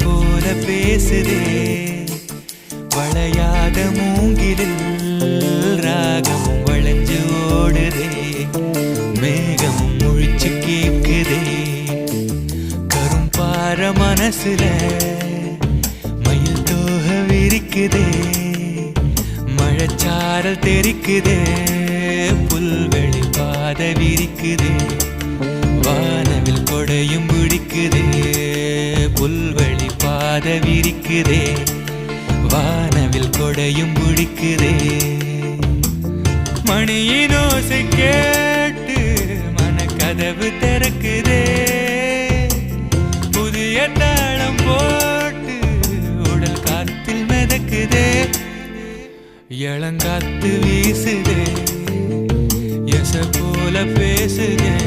போல பேசுதே வளையாத மூங்கிலில் ராகமும் வளைஞ்சு ஓடுதே மேகமும் முழிச்சு கேக்குதே கரும்பார மனசுல மயில் தோக விரிக்குதே மழைச்சாரல் தெரிக்குதே புல்வெளி பாத விரிக்குதே வானவில் கொடையும் பிடிக்குதே புல்வெளி பாத விரிக்குதே வானவில் கொடையும் பிடிக்குதே மணியின் ஓசை கேட்டு மனக்கதவு திறக்குதே புதிய தாளம் போட்டு உடல் காத்தில் மிதக்குதே இளங்காத்து வீசுதே எச போல பேசுதே